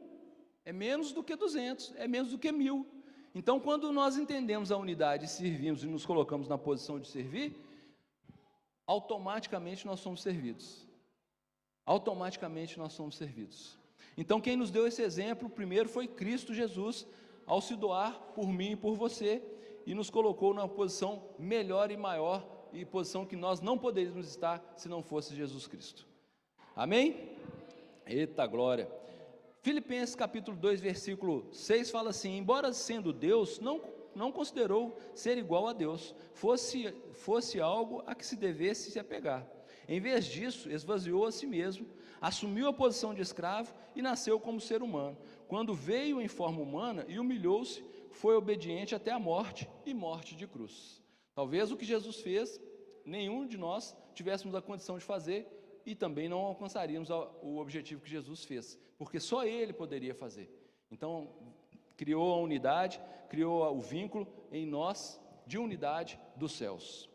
é menos do que 200, é menos do que 1000. Então, quando nós entendemos a unidade e servimos e nos colocamos na posição de servir, automaticamente nós somos servidos. Automaticamente nós somos servidos. Então, quem nos deu esse exemplo primeiro foi Cristo Jesus, ao se doar por mim e por você, e nos colocou numa posição melhor e maior, e posição que nós não poderíamos estar se não fosse Jesus Cristo. Amém? Eita glória! Filipenses capítulo 2, versículo 6 fala assim: embora sendo Deus, não considerou ser igual a Deus, fosse algo a que se devesse se apegar. Em vez disso, esvaziou a si mesmo, assumiu a posição de escravo e nasceu como ser humano. Quando veio em forma humana e humilhou-se, foi obediente até a morte, e morte de cruz. Talvez o que Jesus fez, nenhum de nós tivéssemos a condição de fazer, e também não alcançaríamos o objetivo que Jesus fez, porque só Ele poderia fazer. Então, criou a unidade, criou o vínculo em nós de unidade dos céus.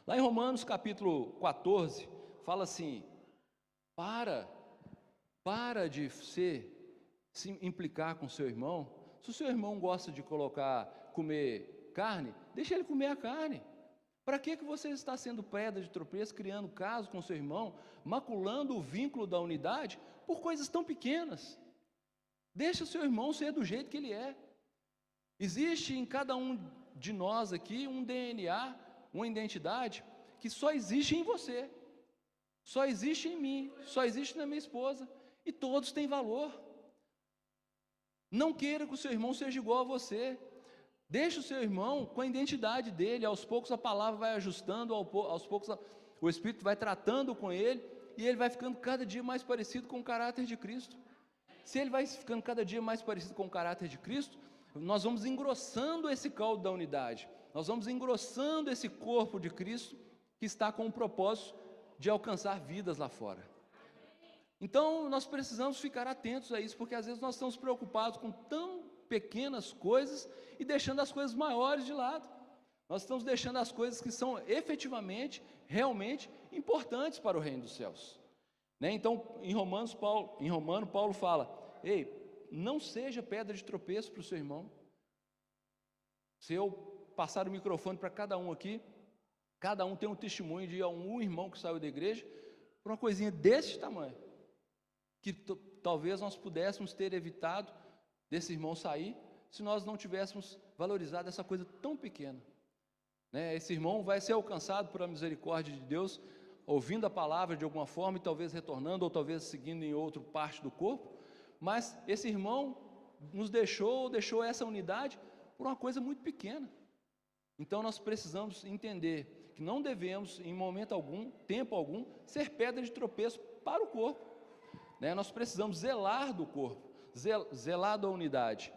Lá em Romanos capítulo 14, fala assim: para de se implicar com seu irmão. Se o seu irmão gosta de comer carne, deixa ele comer a carne. Para que você está sendo pedra de tropeço, criando caso com seu irmão, maculando o vínculo da unidade por coisas tão pequenas? Deixa o seu irmão ser do jeito que ele é. Existe em cada um de nós aqui um DNA, uma identidade que só existe em você, só existe em mim, só existe na minha esposa, e todos têm valor. Não queira que o seu irmão seja igual a você. Deixe o seu irmão com a identidade dele. Aos poucos a palavra vai ajustando, aos poucos o Espírito vai tratando com ele, e ele vai ficando cada dia mais parecido com o caráter de Cristo. Se ele vai ficando cada dia mais parecido com o caráter de Cristo, nós vamos engrossando esse caldo da unidade, nós vamos engrossando esse corpo de Cristo, que está com o propósito de alcançar vidas lá fora. Então nós precisamos ficar atentos a isso, porque às vezes nós estamos preocupados com tão pequenas coisas e deixando as coisas maiores de lado. Nós estamos deixando as coisas que são efetivamente, realmente importantes para o reino dos céus. Então, em Romano, Paulo fala: ei, não seja pedra de tropeço para o seu irmão. Se eu passar o microfone para cada um aqui, cada um tem um testemunho de um irmão que saiu da igreja por uma coisinha desse tamanho, que talvez nós pudéssemos ter evitado desse irmão sair, se nós não tivéssemos valorizado essa coisa tão pequena. Esse irmão vai ser alcançado por a misericórdia de Deus, ouvindo a palavra de alguma forma, e talvez retornando, ou talvez seguindo em outra parte do corpo, mas esse irmão nos deixou essa unidade por uma coisa muito pequena. Então nós precisamos entender que não devemos, em momento algum, tempo algum, ser pedra de tropeço para o corpo. Nós precisamos zelar do corpo, zelar da unidade,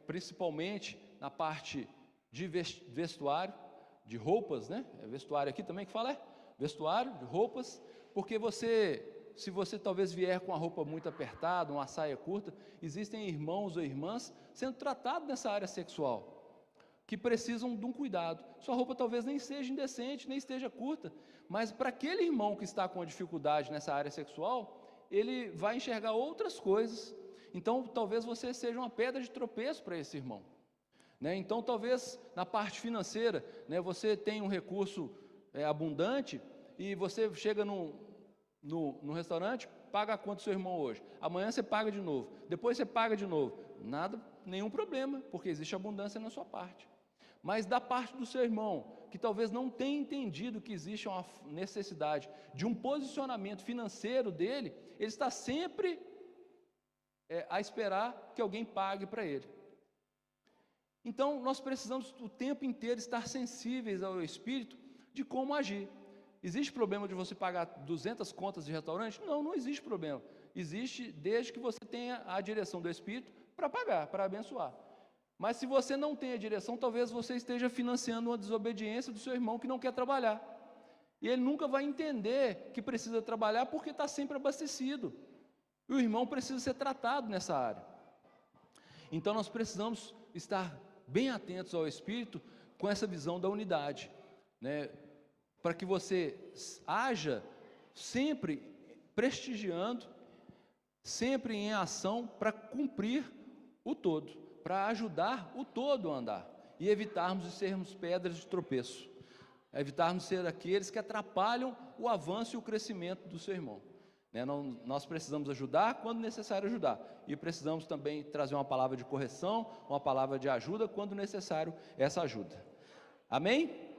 principalmente na parte de vestuário, de roupas, é vestuário aqui também que fala, vestuário, de roupas, porque se você talvez vier com a roupa muito apertada, uma saia curta, existem irmãos ou irmãs sendo tratados nessa área sexual, que precisam de um cuidado. Sua roupa talvez nem seja indecente, nem esteja curta, mas para aquele irmão que está com a dificuldade nessa área sexual, ele vai enxergar outras coisas. Então talvez você seja uma pedra de tropeço para esse irmão. Então talvez na parte financeira, você tem um recurso abundante, e você chega no restaurante, paga a conta do seu irmão hoje, amanhã você paga de novo, depois você paga de novo, nenhum problema, porque existe abundância na sua parte. Mas da parte do seu irmão, que talvez não tenha entendido que existe uma necessidade de um posicionamento financeiro dele, ele está sempre a esperar que alguém pague para ele. Então nós precisamos o tempo inteiro estar sensíveis ao Espírito de como agir. Existe problema de você pagar 200 contas de restaurante? Não existe problema. Existe desde que você tenha a direção do Espírito para pagar, para abençoar. Mas se você não tem a direção, talvez você esteja financiando uma desobediência do seu irmão que não quer trabalhar. E ele nunca vai entender que precisa trabalhar porque está sempre abastecido. E o irmão precisa ser tratado nessa área. Então nós precisamos estar bem atentos ao Espírito com essa visão da unidade, para que você haja sempre prestigiando, sempre em ação para cumprir o todo, para ajudar o todo a andar, e evitarmos de sermos pedras de tropeço, evitarmos de ser aqueles que atrapalham o avanço e o crescimento do seu irmão. Nós precisamos ajudar quando necessário ajudar, e precisamos também trazer uma palavra de correção, uma palavra de ajuda quando necessário essa ajuda. Amém?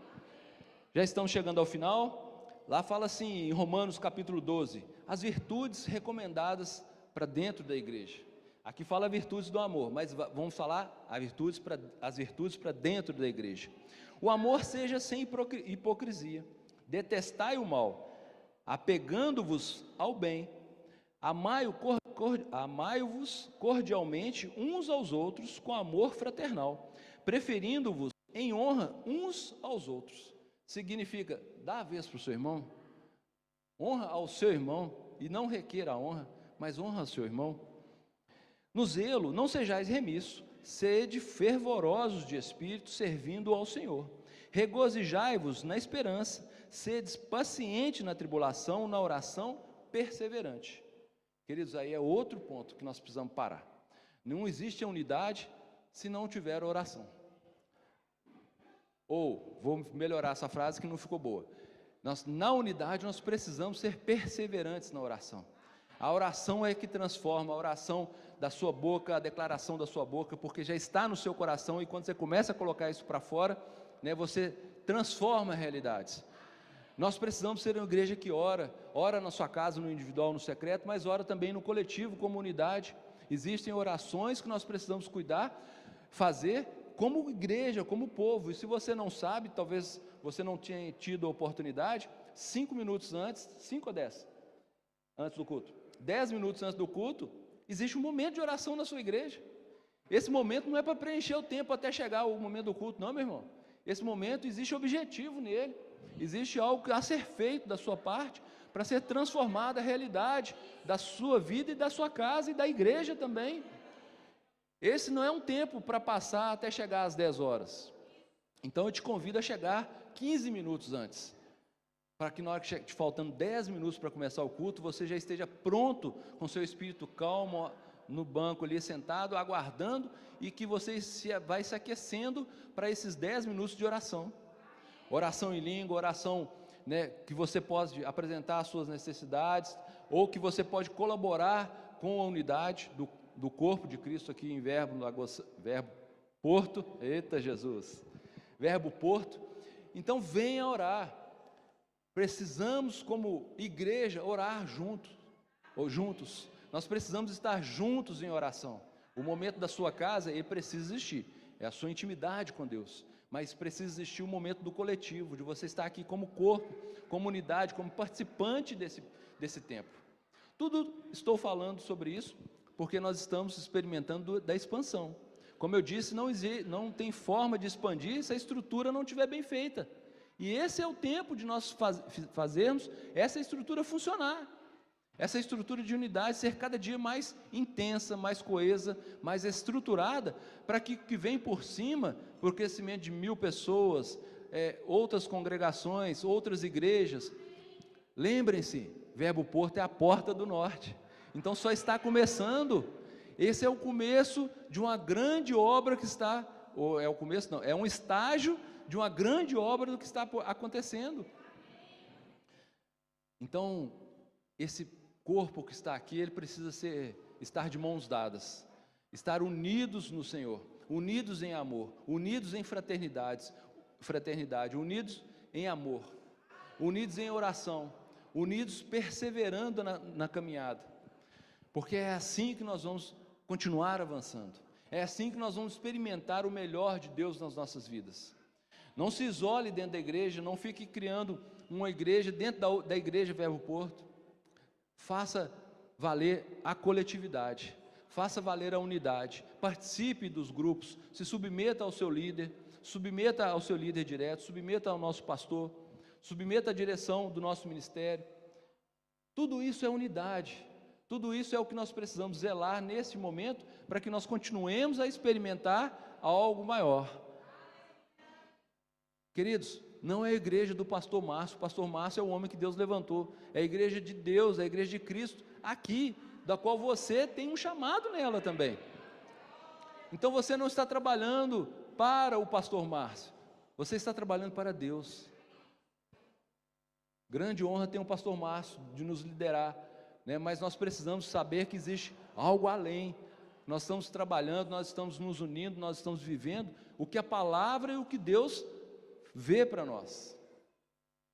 Já estamos chegando ao final. Lá fala assim em Romanos capítulo 12, as virtudes recomendadas para dentro da igreja. Aqui fala virtudes do amor, mas vamos falar as virtudes para dentro da igreja. O amor seja sem hipocrisia, detestai o mal, apegando-vos ao bem, amai-vos cordialmente uns aos outros com amor fraternal, preferindo-vos em honra uns aos outros. Significa, dá a vez para o seu irmão, Honra ao seu irmão, e não requer a honra, mas honra ao seu irmão. No zelo, não sejais remisso, sede fervorosos de espírito, servindo ao Senhor. Regozijai-vos na esperança, sedes paciente na tribulação, na oração, perseverante. Queridos, aí é outro ponto que nós precisamos parar. Não existe a unidade se não tiver oração. Ou, vou melhorar essa frase que não ficou boa. Na unidade nós precisamos ser perseverantes na oração. A oração é que transforma, a oração da sua boca, a declaração da sua boca, porque já está no seu coração, e quando você começa a colocar isso para fora, né, você transforma realidades. Nós precisamos ser uma igreja que ora na sua casa, no individual, no secreto, mas ora também no coletivo, como unidade. Existem orações que nós precisamos cuidar, fazer como igreja, como povo. E se você não sabe, talvez você não tenha tido a oportunidade, 5 minutos antes, 5 ou 10, antes do culto, 10 minutos antes do culto, existe um momento de oração na sua igreja. Esse momento não é para preencher o tempo até chegar o momento do culto, não, meu irmão. Esse momento existe objetivo nele, existe algo a ser feito da sua parte, para ser transformada a realidade da sua vida e da sua casa e da igreja também. Esse não é um tempo para passar até chegar às 10 horas. Então eu te convido a chegar 15 minutos antes, para que na hora que faltando 10 minutos para começar o culto, você já esteja pronto, com seu espírito calmo, no banco ali sentado, aguardando, e que você vai se aquecendo para esses 10 minutos de oração. Oração em língua, oração, né, que você pode apresentar as suas necessidades, ou que você pode colaborar com a unidade do corpo de Cristo aqui em Verbo Porto, eita Jesus, Verbo Porto. Então venha orar. Precisamos como igreja orar juntos, nós precisamos estar juntos em oração. O momento da sua casa, ele precisa existir, é a sua intimidade com Deus, mas precisa existir o momento do coletivo, de você estar aqui como corpo, como unidade, como participante desse tempo. Tudo estou falando sobre isso, porque nós estamos experimentando da expansão. Como eu disse, não tem forma de expandir se a estrutura não estiver bem feita. E esse é o tempo de nós fazermos essa estrutura funcionar. Essa estrutura de unidade ser cada dia mais intensa, mais coesa, mais estruturada, para que vem por cima, por crescimento de 1000 pessoas, outras congregações, outras igrejas. Lembrem-se, Verbo Porto é a porta do norte. Então só está começando. Esse é o começo de uma grande obra que está, ou é o começo não, é um estágio de uma grande obra do que está acontecendo. Então, esse corpo que está aqui, ele precisa estar de mãos dadas, estar unidos no Senhor, unidos em amor, unidos em fraternidade, unidos em amor, unidos em oração, unidos perseverando na caminhada, porque é assim que nós vamos continuar avançando, é assim que nós vamos experimentar o melhor de Deus nas nossas vidas. Não se isole dentro da igreja, não fique criando uma igreja dentro da igreja Verbo Porto. Faça valer a coletividade, faça valer a unidade, participe dos grupos, se submeta ao seu líder, submeta ao seu líder direto, submeta ao nosso pastor, submeta à direção do nosso ministério. Tudo isso é unidade, tudo isso é o que nós precisamos zelar nesse momento, para que nós continuemos a experimentar algo maior. Queridos, não é a igreja do pastor Márcio, o pastor Márcio é o homem que Deus levantou, é a igreja de Deus, é a igreja de Cristo, aqui, da qual você tem um chamado nela também. Então você não está trabalhando para o pastor Márcio, você está trabalhando para Deus. Grande honra ter um pastor Márcio de nos liderar, né? Mas nós precisamos saber que existe algo além. Nós estamos trabalhando, nós estamos nos unindo, nós estamos vivendo o que a palavra e o que Deus vê para nós.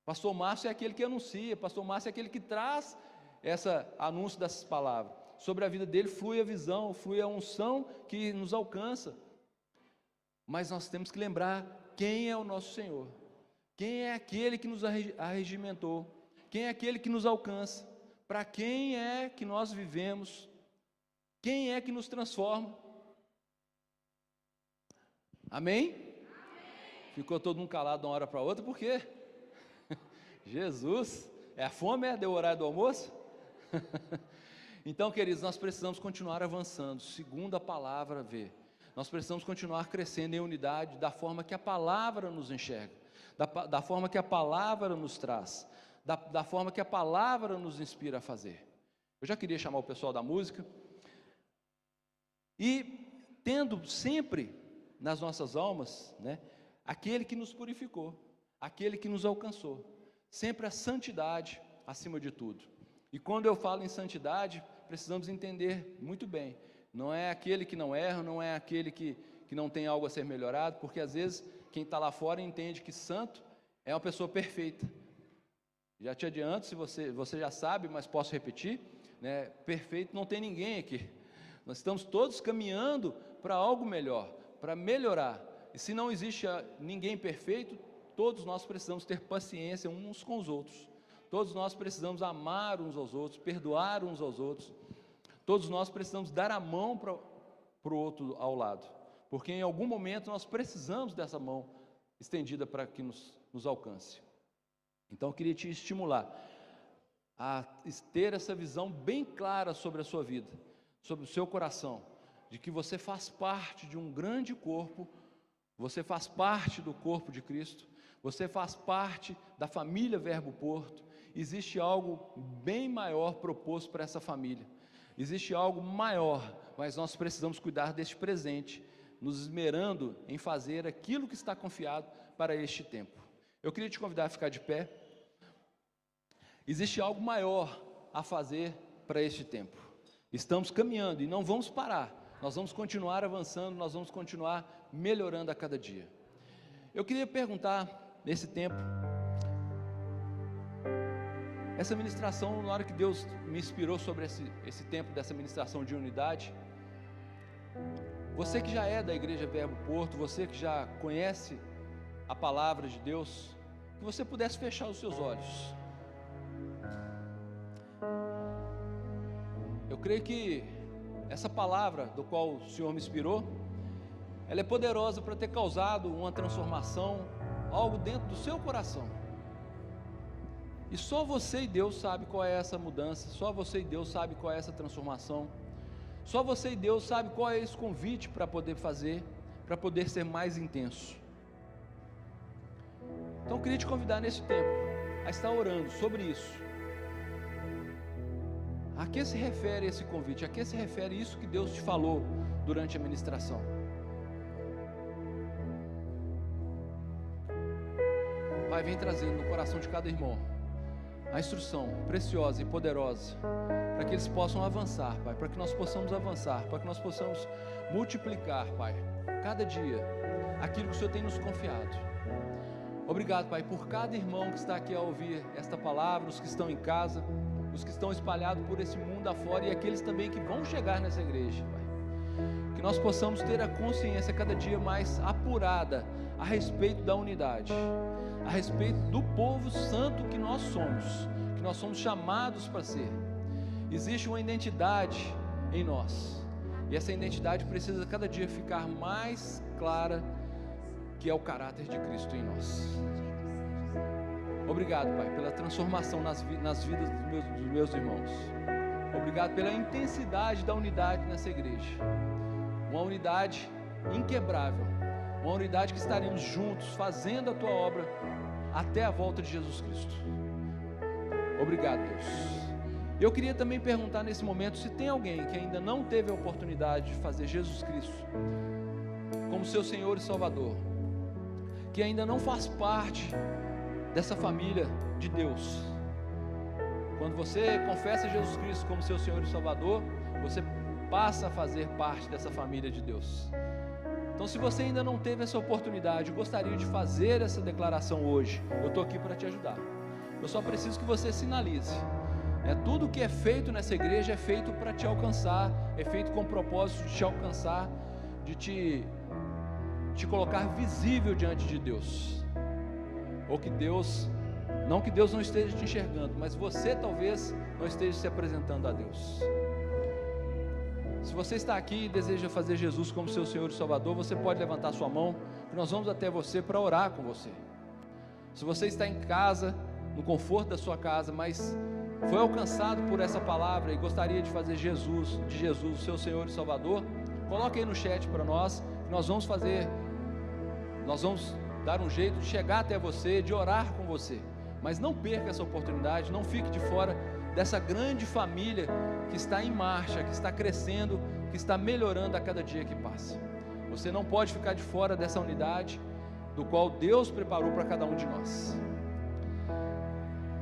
Pastor Márcio é aquele que anuncia, pastor Márcio é aquele que traz esse anúncio dessas palavras. Sobre a vida dele flui a visão, flui a unção que nos alcança. Mas nós temos que lembrar quem é o nosso Senhor, quem é aquele que nos arregimentou, quem é aquele que nos alcança, para quem é que nós vivemos, quem é que nos transforma. Amém? Ficou todo mundo calado de uma hora para outra, por quê? Jesus, É a fome, deu o horário do almoço? Então, queridos, nós precisamos continuar avançando, segundo a palavra vê. Nós precisamos continuar crescendo em unidade, da forma que a palavra nos enxerga, da forma que a palavra nos traz, da forma que a palavra nos inspira a fazer. Eu já queria chamar o pessoal da música. E tendo sempre nas nossas almas, né, aquele que nos purificou, aquele que nos alcançou, sempre a santidade acima de tudo. E quando eu falo em santidade, precisamos entender muito bem, não é aquele que não erra, não é aquele que não tem algo a ser melhorado, porque às vezes quem está lá fora entende que santo é uma pessoa perfeita. Já te adianto, se você já sabe, mas posso repetir, né, perfeito não tem ninguém aqui. Nós estamos todos caminhando para algo melhor, para melhorar. E se não existe ninguém perfeito, todos nós precisamos ter paciência uns com os outros. Todos nós precisamos amar uns aos outros, perdoar uns aos outros. Todos nós precisamos dar a mão para o outro ao lado, porque em algum momento nós precisamos dessa mão estendida para que nos alcance. Então eu queria te estimular a ter essa visão bem clara sobre a sua vida, sobre o seu coração, de que você faz parte de um grande corpo, você faz parte do corpo de Cristo, você faz parte da família Verbo Porto. Existe algo bem maior proposto para essa família, existe algo maior, mas nós precisamos cuidar deste presente, nos esmerando em fazer aquilo que está confiado para este tempo. Eu queria te convidar a ficar de pé. Existe algo maior a fazer para este tempo. Estamos caminhando e não vamos parar, nós vamos continuar avançando, nós vamos continuar melhorando a cada dia. Eu queria perguntar, nesse tempo, essa ministração, na hora que Deus me inspirou sobre esse tempo dessa ministração de unidade, você que já é da Igreja Verbo Porto, você que já conhece a palavra de Deus, que você pudesse fechar os seus olhos. Eu creio que essa palavra do qual o Senhor me inspirou, ela é poderosa para ter causado uma transformação, algo dentro do seu coração. E só você e Deus sabe qual é essa mudança, só você e Deus sabe qual é essa transformação, só você e Deus sabe qual é esse convite para poder fazer, para poder ser mais intenso. Então eu queria te convidar nesse tempo a estar orando sobre isso. A que se refere esse convite? A que se refere isso que Deus te falou durante a ministração? Pai, vem trazendo no coração de cada irmão a instrução preciosa e poderosa, para que eles possam avançar, Pai, para que nós possamos avançar, para que nós possamos multiplicar, Pai, cada dia, aquilo que o Senhor tem nos confiado. Obrigado, Pai, por cada irmão que está aqui a ouvir esta palavra, os que estão em casa, os que estão espalhados por esse mundo afora e aqueles também que vão chegar nessa igreja, Pai. Que nós possamos ter a consciência cada dia mais apurada a respeito da unidade, a respeito do povo santo que nós somos chamados para ser. Existe uma identidade em nós, e essa identidade precisa cada dia ficar mais clara, que é o caráter de Cristo em nós. Obrigado, Pai, pela transformação nas vidas dos meus irmãos. Obrigado pela intensidade da unidade nessa igreja, uma unidade inquebrável, uma unidade que estaremos juntos fazendo a Tua obra até a volta de Jesus Cristo. Obrigado, Deus. Eu queria também perguntar nesse momento se tem alguém que ainda não teve a oportunidade de fazer Jesus Cristo como seu Senhor e Salvador, que ainda não faz parte dessa família de Deus. Quando você confessa Jesus Cristo como seu Senhor e Salvador, você passa a fazer parte dessa família de Deus. Então, se você ainda não teve essa oportunidade, eu gostaria de fazer essa declaração hoje. Eu estou aqui para te ajudar. Eu só preciso que você sinalize. Tudo que é feito nessa igreja é feito para te alcançar, é feito com o propósito de te alcançar, de te colocar visível diante de Deus. Ou que Deus, não que Deus não esteja te enxergando, mas você talvez não esteja se apresentando a Deus. Se você está aqui e deseja fazer Jesus como seu Senhor e Salvador, você pode levantar sua mão, que nós vamos até você para orar com você. Se você está em casa no conforto da sua casa, mas foi alcançado por essa palavra e gostaria de fazer de Jesus o seu Senhor e Salvador, coloque aí no chat para nós. Nós vamos dar um jeito de chegar até você, de orar com você. Mas não perca essa oportunidade, não fique de fora dessa grande família que está em marcha, que está crescendo, que está melhorando a cada dia que passa. Você não pode ficar de fora dessa unidade do qual Deus preparou para cada um de nós.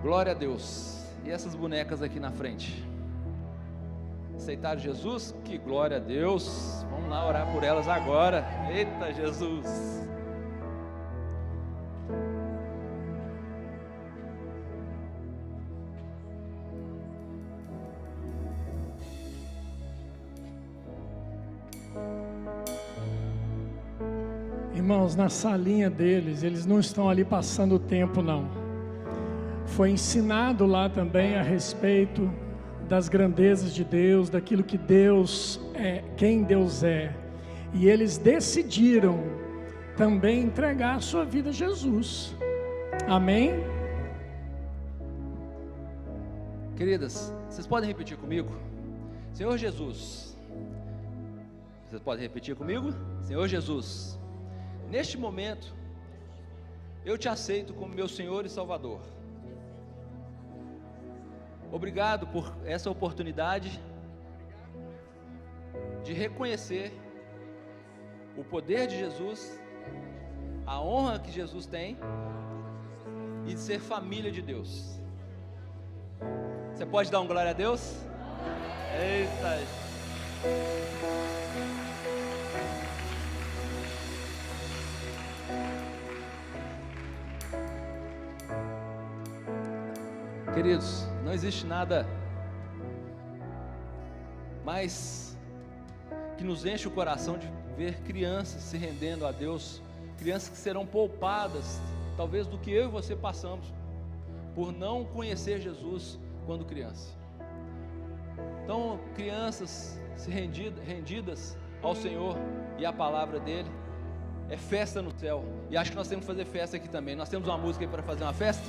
Glória a Deus. E essas bonecas aqui na frente? Aceitaram Jesus? Que glória a Deus. Vamos lá orar por elas agora. Eita Jesus. Irmãos, na salinha deles, eles não estão ali passando o tempo, não. Foi ensinado lá também a respeito das grandezas de Deus, daquilo que Deus é, quem Deus é. E eles decidiram também entregar a sua vida a Jesus. Amém? Queridas, vocês podem repetir comigo? Senhor Jesus. Vocês podem repetir comigo? Senhor Jesus, neste momento, eu te aceito como meu Senhor e Salvador. Obrigado por essa oportunidade de reconhecer o poder de Jesus, a honra que Jesus tem e de ser família de Deus. Você pode dar um glória a Deus? Eita! Queridos, não existe nada mais que nos enche o coração de ver crianças se rendendo a Deus, crianças que serão poupadas, talvez do que eu e você passamos, por não conhecer Jesus quando criança. Então, crianças se rendidas ao Senhor e à palavra dEle, é festa no céu, e acho que nós temos que fazer festa aqui também. Nós temos uma música aí para fazer uma festa?